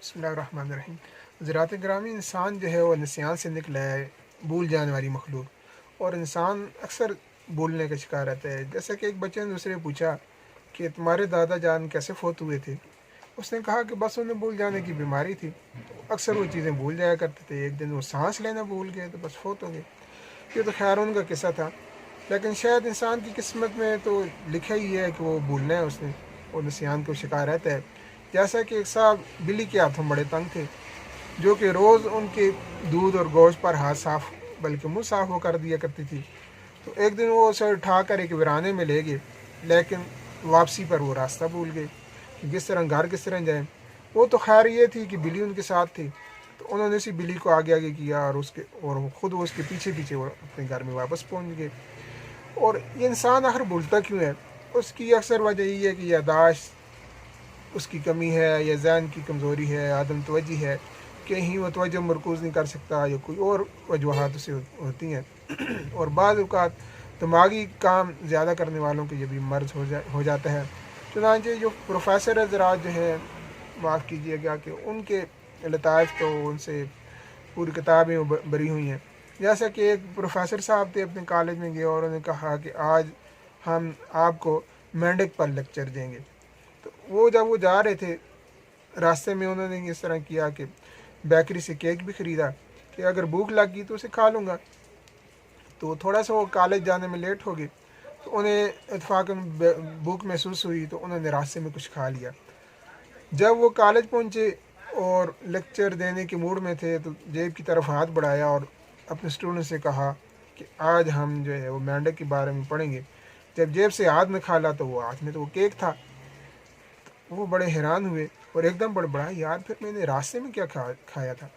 بسم اللہ الرحمن الرحیم۔ حضرات گرامی، انسان جو ہے وہ نسیان سے نکلا ہے، بھول جانے والی مخلوق، اور انسان اکثر بھولنے کا شکار رہتا ہے۔ جیسا کہ ایک بچے نے دوسرے پوچھا کہ تمہارے دادا جان کیسے فوت ہوئے تھے، اس نے کہا کہ بس انہیں بھول جانے کی بیماری تھی، تو اکثر وہ چیزیں بھول جایا کرتے تھے، ایک دن وہ سانس لینا بھول گئے تو بس فوت ہو گئے۔ یہ تو خیر ان کا قصہ تھا، لیکن شاید انسان کی قسمت میں تو لکھا ہی ہے کہ وہ بھولنا ہے اس نے، اور نسیان کو شکار رہتا ہے۔ جیسا کہ ایک صاحب بلی کے ہاتھوں بڑے تنگ تھے، جو کہ روز ان کے دودھ اور گوشت پر ہاتھ صاف بلکہ منہ صاف وہ کر دیا کرتی تھی۔ تو ایک دن وہ اسے اٹھا کر ایک ویرانے میں لے گئے، لیکن واپسی پر وہ راستہ بھول گئے کہ کس طرح جائیں۔ وہ تو خیر یہ تھی کہ بلی ان کے ساتھ تھی، تو انہوں نے اسی بلی کو آگے آگے کیا، اور خود وہ اس کے پیچھے پیچھے وہ اپنے گھر میں واپس پہنچ گئے۔ اور یہ انسان آخر بھولتا کیوں ہے؟ اس کی اکثر وجہ یہ ہے کہ یادداشت اس کی کمی ہے، یا ذہن کی کمزوری ہے، عدم توجہ ہے، کہیں وہ توجہ مرکوز نہیں کر سکتا، یا کوئی اور وجوہات اسے ہوتی ہیں۔ اور بعض اوقات دماغی کام زیادہ کرنے والوں کے یہ بھی مرض ہو جاتا ہے۔ چنانچہ جو پروفیسر حضرات جو ہیں، معاف کیجیے گا کہ ان کے لطائف تو ان سے پوری کتابیں بری ہوئی ہیں۔ جیسا کہ ایک پروفیسر صاحب تھے، اپنے کالج میں گئے اور انہوں نے کہا کہ آج ہم آپ کو مینڈک پر لیکچر دیں گے۔ تو جب وہ جا رہے تھے، راستے میں انہوں نے اس طرح کیا کہ بیکری سے کیک بھی خریدا کہ اگر بھوک لگ گئی تو اسے کھا لوں گا۔ تو تھوڑا سا وہ کالج جانے میں لیٹ ہو گئے، تو انہیں اتفاقاً بھوک محسوس ہوئی، تو انہوں نے راستے میں کچھ کھا لیا۔ جب وہ کالج پہنچے اور لیکچر دینے کے موڈ میں تھے، تو جیب کی طرف ہاتھ بڑھایا اور اپنے اسٹوڈنٹ سے کہا کہ آج ہم جو ہے وہ مینڈک کے بارے میں پڑھیں گے۔ جب جیب سے ہاتھ نکالا تو وہ ہاتھ میں تو وہ کیک تھا۔ وہ بڑے حیران ہوئے اور ایک دم بڑبڑا، یار پھر میں نے راستے میں کیا کھایا تھا۔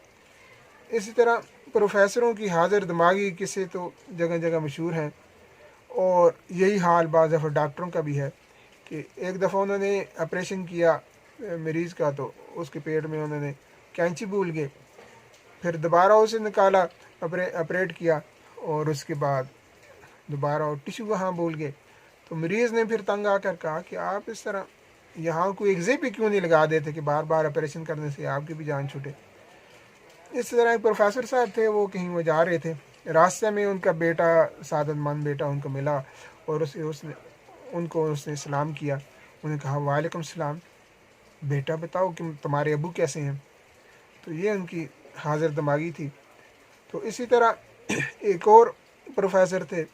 اسی طرح پروفیسروں کی حاضر دماغی قصے تو جگہ جگہ مشہور ہیں، اور یہی حال بعض دفعہ ڈاکٹروں کا بھی ہے کہ ایک دفعہ انہوں نے آپریشن کیا مریض کا، تو اس کے پیٹ میں انہوں نے کینچی بھول گئے، پھر دوبارہ اسے نکالا، آپریٹ کیا، اور اس کے بعد دوبارہ ٹیشو وہاں بھول گئے۔ تو مریض نے پھر تنگ آ کر کہا کہ آپ اس طرح یہاں کوئی ایگزے پہ کیوں نہیں لگا دیتے کہ بار بار آپریشن کرنے سے آپ کی بھی جان چھوٹے۔ اس طرح ایک پروفیسر صاحب تھے، وہ کہیں وہ جا رہے تھے، راستے میں ان کا بیٹا، سعادت مند بیٹا ان کو ملا، اور اس نے سلام کیا۔ انہوں نے کہا وعلیکم السلام، بیٹا بتاؤ کہ تمہارے ابو کیسے ہیں؟ تو یہ ان کی حاضر دماغی تھی۔ تو اسی طرح ایک اور پروفیسر تھے،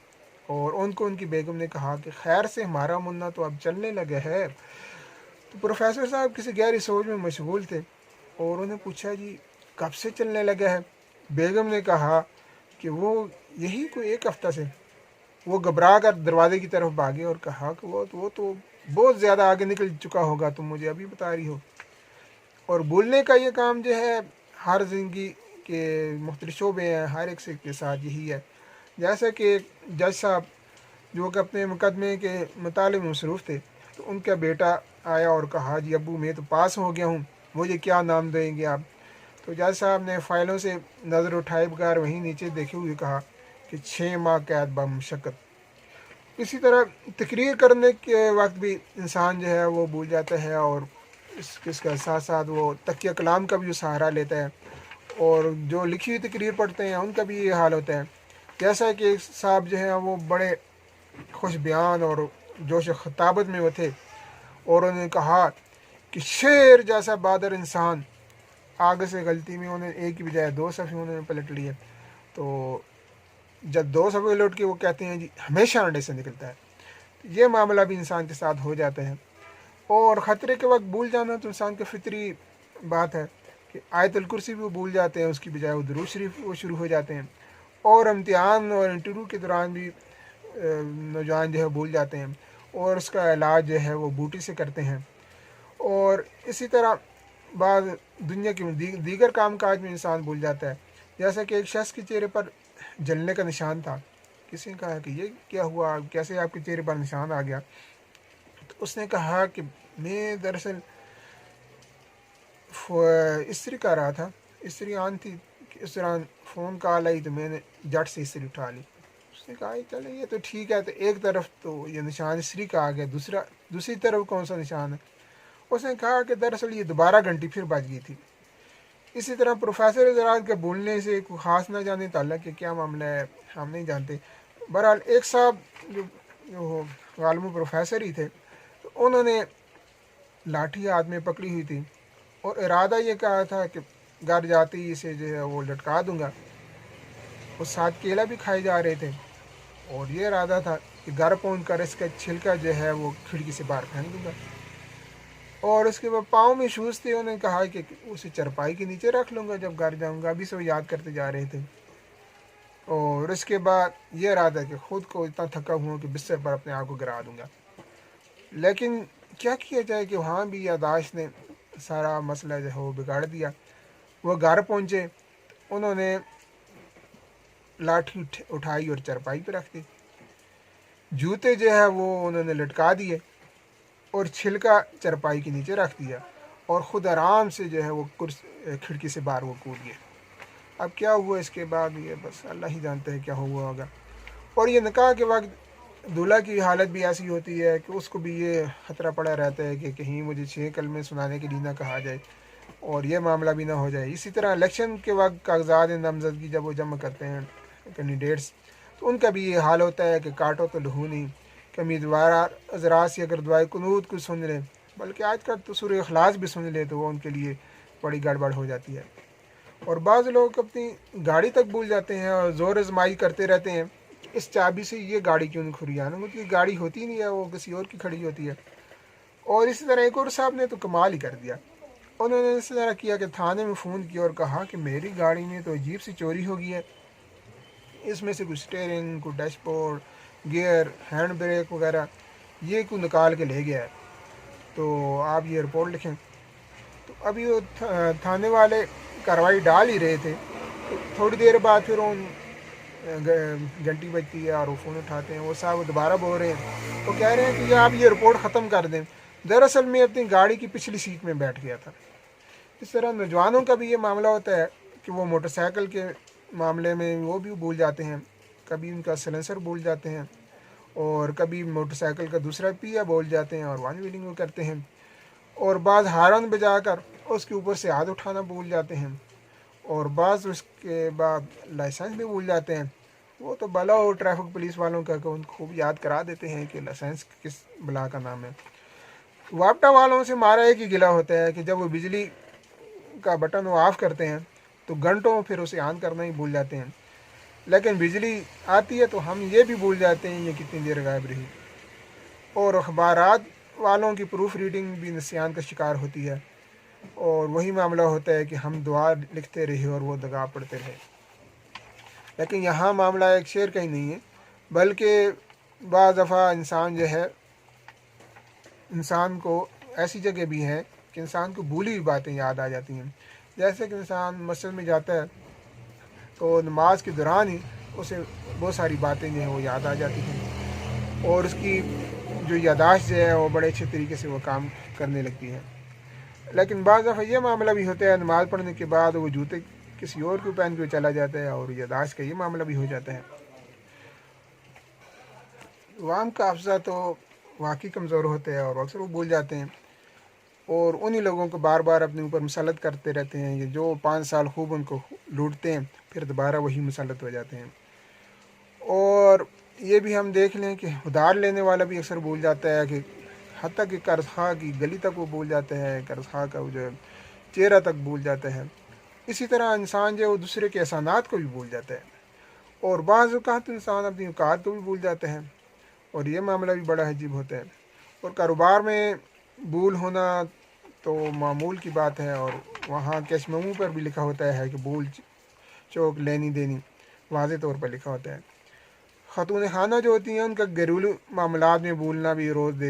اور ان کو ان کی بیگم نے کہا کہ خیر سے ہمارا منا تو اب چلنے لگا ہے۔ تو پروفیسر صاحب کسی گہری سوچ میں مشغول تھے، اور انہوں نے پوچھا جی کب سے چلنے لگا ہے؟ بیگم نے کہا کہ وہ یہی کوئی ایک ہفتہ سے۔ وہ گھبرا کر دروازے کی طرف بھاگے اور کہا کہ وہ تو بہت زیادہ آگے نکل چکا ہوگا، تم مجھے ابھی بتا رہی ہو۔ اور بھولنے کا یہ کام جو ہے، ہر زندگی کے مختلف شعبے ہیں، ہر ایک سے کے ساتھ یہی ہے۔ جیسا کہ جج صاحب جو کہ اپنے مقدمے کے مطالعے میں مصروف تھے، تو ان کا بیٹا آیا اور کہا جی ابو میں تو پاس ہو گیا ہوں، مجھے کیا نام دیں گے آپ؟ تو جج صاحب نے فائلوں سے نظر اٹھائے بغیر وہیں نیچے دیکھے ہوئے کہا کہ 6 ماہ قید بمشقت۔ اسی طرح تقریر کرنے کے وقت بھی انسان جو ہے وہ بھول جاتا ہے، اور اس کا ساتھ ساتھ وہ تکیہ کلام کا بھی سہارا لیتا ہے، اور جو لکھی ہوئی تقریر پڑھتے ہیں ان کا بھی یہ حال ہوتا ہے۔ جیسا کہ صاحب جو ہیں وہ بڑے خوش بیان اور جوش و خطابت میں وہ تھے، اور انہوں نے کہا کہ شیر جیسا بہادر انسان، آگے سے غلطی میں انہوں نے ایک کی بجائے 2 صفحے انہوں نے پلٹ لیے، تو جب 2 صفحے لوٹ کے وہ کہتے ہیں جی ہمیشہ انڈے سے نکلتا ہے۔ یہ معاملہ بھی انسان کے ساتھ ہو جاتا ہے، اور خطرے کے وقت بھول جانا تو انسان کی فطری بات ہے کہ آیت الکرسی بھی وہ بھول جاتے ہیں، اس کی بجائے وہ درود شریف وہ شروع ہو جاتے ہیں، اور امتحان اور انٹرویو کے دوران بھی نوجوان جو ہے بھول جاتے ہیں، اور اس کا علاج جو ہے وہ بوٹی سے کرتے ہیں۔ اور اسی طرح بعض دنیا کے دیگر کام کاج میں انسان بھول جاتا ہے۔ جیسا کہ ایک شخص کے چہرے پر جلنے کا نشان تھا، کسی نے کہا کہ یہ کیا ہوا، کیسے آپ کے چہرے پر نشان آ گیا؟ تو اس نے کہا کہ میں دراصل استری کر رہا تھا، استری آن تھی کہ اس دوران فون کال آئی تو میں نے جٹ سے استری اٹھا لی۔ اس نے کہا چلے یہ تو ٹھیک ہے، تو ایک طرف تو یہ نشان استری کا آ گیا، دوسری طرف کون سا نشان ہے؟ اس نے کہا کہ دراصل یہ دوبارہ گھنٹی پھر بج گئی تھی، اسی طرح پروفیسر حضرات کے بولنے سے کوئی خاص نہ جانے تعالیٰ کہ کیا معاملہ ہے، ہم نہیں جانتے۔ بہرحال ایک صاحب جو عالم و پروفیسر ہی تھے، تو انہوں نے لاٹھی ہاتھ میں پکڑی ہوئی تھی اور ارادہ یہ کہا تھا کہ گھر جاتے ہی اسے جو ہے وہ لٹکا دوں گا، اور ساتھ کیلا بھی کھائے جا رہے تھے، اور یہ ارادہ تھا کہ گھر پہنچ کر اس کا چھلکا جو ہے وہ کھڑکی سے باہر پھینک دوں گا۔ اور اس کے بعد پاؤں میں شوز تھے، انہوں نے کہا کہ اسے چرپائی کے نیچے رکھ لوں گا جب گھر جاؤں گا، ابھی سے وہ یاد کرتے جا رہے تھے۔ اور اس کے بعد یہ ارادہ کہ خود کو اتنا تھکا ہوا کہ بستر پر اپنے آپ کو گرا دوں گا۔ لیکن کیا کیا جائے کہ وہاں بھی یاداشت نے سارا مسئلہ جو ہے وہ بگاڑ دیا۔ وہ گھر پہنچے، انہوں نے لاٹھی اٹھائی اور چرپائی پہ رکھ دی، جوتے جو ہے وہ انہوں نے لٹکا دیے اور چھلکا چرپائی کے نیچے رکھ دیا، اور خود آرام سے جو ہے وہ کھڑکی سے باہر وہ کود گئے۔ اب کیا ہوا اس کے بعد یہ بس اللہ ہی جانتے ہیں کیا ہوا ہوگا۔ اور یہ نکاح کے وقت دولہا کی حالت بھی ایسی ہوتی ہے کہ اس کو بھی یہ خطرہ پڑا رہتا ہے کہ کہیں مجھے 6 کلمے سنانے کے لیے نہ کہا جائے اور یہ معاملہ بھی نہ ہو جائے۔ اسی طرح الیکشن کے وقت کاغذات نامزدگی جب وہ جمع کرتے ہیں کینڈیڈیٹس، تو ان کا بھی یہ حال ہوتا ہے کہ کاٹو تو لہو نہیں، کہ امیدوار حضرات سے اگر دعائے قنوت کو سن لیں، بلکہ آج کل تو سورہ اخلاص بھی سن لے، تو وہ ان کے لیے بڑی گڑبڑ ہو جاتی ہے۔ اور بعض لوگ اپنی گاڑی تک بھول جاتے ہیں اور زور آزمائی کرتے رہتے ہیں کہ اس چابی سے یہ گاڑی کیوں نہیں کھلی، ان کی گاڑی ہوتی نہیں ہے، وہ کسی اور کی کھڑی ہوتی ہے۔ اور اسی طرح ایک اور صاحب نے تو کمال ہی کر دیا، انہوں نے اس طرح کیا کہ تھانے میں فون کیا اور کہا کہ میری گاڑی میں تو عجیب سی چوری ہو گئی ہے، اس میں سے کوئی اسٹیئرنگ، کوئی dash board, gear, hand break وغیرہ یہ کوئی نکال کے لے گیا ہے، تو آپ یہ رپورٹ لکھیں۔ تو ابھی وہ تھانے والے کارروائی ڈال ہی رہے تھے، تو تھوڑی دیر بعد پھر ان گھنٹی بجتی ہے اور وہ فون اٹھاتے ہیں، وہ صاحب دوبارہ بول رہے ہیں، وہ کہہ رہے ہیں کہ یہ آپ یہ رپورٹ ختم کر دیں، دراصل میں اپنی گاڑی کی پچھلی سیٹ میں بیٹھ گیا تھا۔ اس طرح نوجوانوں کا بھی یہ معاملہ ہوتا ہے کہ وہ موٹر سائیکل کے معاملے میں وہ بھی بھول جاتے ہیں، کبھی ان کا سلنسر بھول جاتے ہیں، اور کبھی موٹر سائیکل کا دوسرا پیا بھول جاتے ہیں اور ون ویلنگ وہ کرتے ہیں، اور بعض ہارن بجا کر اس کے اوپر سے ہاتھ اٹھانا بھول جاتے ہیں، اور بعض اس کے بعد لائسنس بھی بھول جاتے ہیں۔ وہ تو بلا ہو ٹریفک پولیس والوں کا کہ ان کو خوب یاد کرا دیتے ہیں کہ لائسنس کس بلا کا نام ہے۔ واپٹا والوں سے ہمارا ایک ہی گلہ ہوتا ہے کہ جب وہ بجلی کا بٹن وہ آف کرتے ہیں تو گھنٹوں پھر اسے آن کرنا ہی بھول جاتے ہیں، لیکن بجلی آتی ہے تو ہم یہ بھی بھول جاتے ہیں یہ کتنی دیر غائب رہی۔ اور اخبارات والوں کی پروف ریڈنگ بھی نسیان کا شکار ہوتی ہے، اور وہی معاملہ ہوتا ہے کہ ہم دعا لکھتے رہے اور وہ دگا پڑھتے رہے۔ لیکن یہاں معاملہ ایک شعر کا ہی نہیں ہے، بلکہ بعض دفعہ انسان جو ہے، انسان کو ایسی جگہ بھی ہے کہ انسان کو بھولی ہوئی باتیں یاد آ جاتی ہیں۔ جیسے کہ انسان مسجد میں جاتا ہے تو نماز کے دوران ہی اسے بہت ساری باتیں جو ہیں وہ یاد آ جاتی ہیں، اور اس کی جو یاداشت جو ہے وہ بڑے اچھے طریقے سے وہ کام کرنے لگتی ہے۔ لیکن بعض دفعہ یہ معاملہ بھی ہوتا ہے، نماز پڑھنے کے بعد وہ جوتے کسی اور کو پہن کے چلا جاتا ہے، اور یاداشت کا یہ معاملہ بھی ہو جاتا ہے۔ عوام کا حافظہ تو واقعی کمزور ہوتا ہے اور اکثر وہ بھول جاتے ہیں، اور انہی لوگوں کو بار بار اپنے اوپر مسلط کرتے رہتے ہیں، یہ جو 5 سال خوب ان کو لوٹتے ہیں پھر دوبارہ وہی مسلط ہو جاتے ہیں۔ اور یہ بھی ہم دیکھ لیں کہ ادھار لینے والا بھی اکثر بھول جاتا ہے، کہ حتیٰ کہ قرض خواہ کی گلی تک وہ بھول جاتا ہے، قرض خواہ کا وہ جو چہرہ تک بھول جاتا ہے۔ اسی طرح انسان جو ہے وہ دوسرے کے احسانات کو بھی بھول جاتا ہے، اور بعض اوقات انسان اپنی اوقات کو بھی بھول جاتا ہے، اور یہ معاملہ بھی بڑا عجیب ہوتا ہے۔ اور کاروبار میں بھول ہونا تو معمول کی بات ہے، اور وہاں کیش میمو پر بھی لکھا ہوتا ہے کہ بھول چوک لینی دینی واضح طور پر لکھا ہوتا ہے۔ خاتون خانہ جو ہوتی ہیں ان کا گھریلو معاملات میں بھولنا بھی روز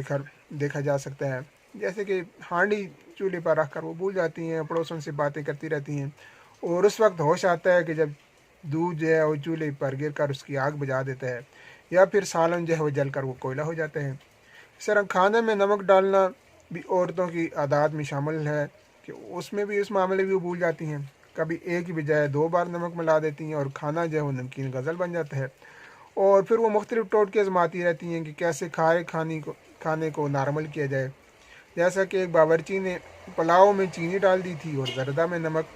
دیکھا جا سکتا ہے، جیسے کہ ہانڈی چولہے پر رکھ کر وہ بھول جاتی ہیں، پڑوسوں سے باتیں کرتی رہتی ہیں، اور اس وقت ہوش آتا ہے کہ جب دودھ جو ہے وہ چولہے پر گر کر اس کی آگ بجھا دیتا ہے، یا پھر سالن جو ہے وہ جل کر وہ کوئلہ ہو جاتا ہے۔ اس طرح کھانے میں نمک ڈالنا بھی عورتوں کی عادات میں شامل ہے، کہ اس میں بھی اس معاملے بھی وہ بھول جاتی ہیں، کبھی ایک ہی بجائے 2 بار نمک ملا دیتی ہیں اور کھانا جو ہے وہ نمکین غزل بن جاتا ہے، اور پھر وہ مختلف ٹوٹکے آزماتی رہتی ہیں کہ کیسے کھانے کو نارمل کیا جائے۔ جیسا کہ ایک باورچی نے پلاؤ میں چینی ڈال دی تھی اور زردہ میں نمک،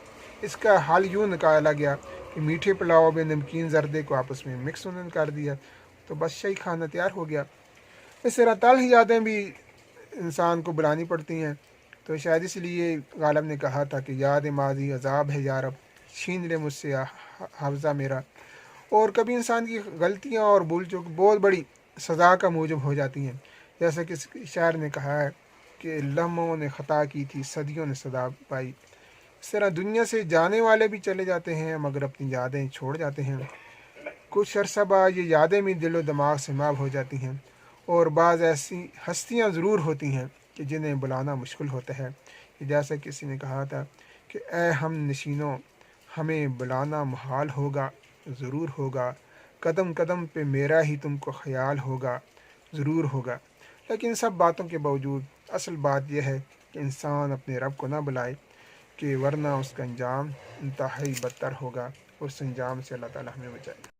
اس کا حل یوں نکالا گیا کہ میٹھے پلاؤ میں نمکین زردے کو آپس میں مکس انہوں نے کر دیا، تو بس شاہی کھانا تیار ہو گیا۔ اس طرح تلخ یادیں بھی انسان کو بلانی پڑتی ہیں، تو شاید اس لیے غالب نے کہا تھا کہ یاد ماضی عذاب ہے یارب، چھین لے مجھ سے حافظہ میرا۔ اور کبھی انسان کی غلطیاں اور بھول چوک بہت بڑی سزا کا موجب ہو جاتی ہیں، جیسا کہ اس شاعر نے کہا ہے کہ لمحوں نے خطا کی تھی صدیوں نے سزا پائی۔ اس طرح دنیا سے جانے والے بھی چلے جاتے ہیں مگر اپنی یادیں چھوڑ جاتے ہیں۔ کچھ عرصہ بعد یہ یادیں بھی دل و دماغ سے ماب ہو جاتی ہیں، اور بعض ایسی ہستیاں ضرور ہوتی ہیں کہ جنہیں بلانا مشکل ہوتا ہے، جیسا کسی نے کہا تھا کہ اے ہم نشینوں، ہمیں بلانا محال ہوگا، ضرور ہوگا، قدم قدم پہ میرا ہی تم کو خیال ہوگا، ضرور ہوگا۔ لیکن سب باتوں کے باوجود اصل بات یہ ہے کہ انسان اپنے رب کو نہ بلائے، کہ ورنہ اس کا انجام انتہائی بدتر ہوگا، اور اس انجام سے اللہ تعالیٰ ہمیں بچائے۔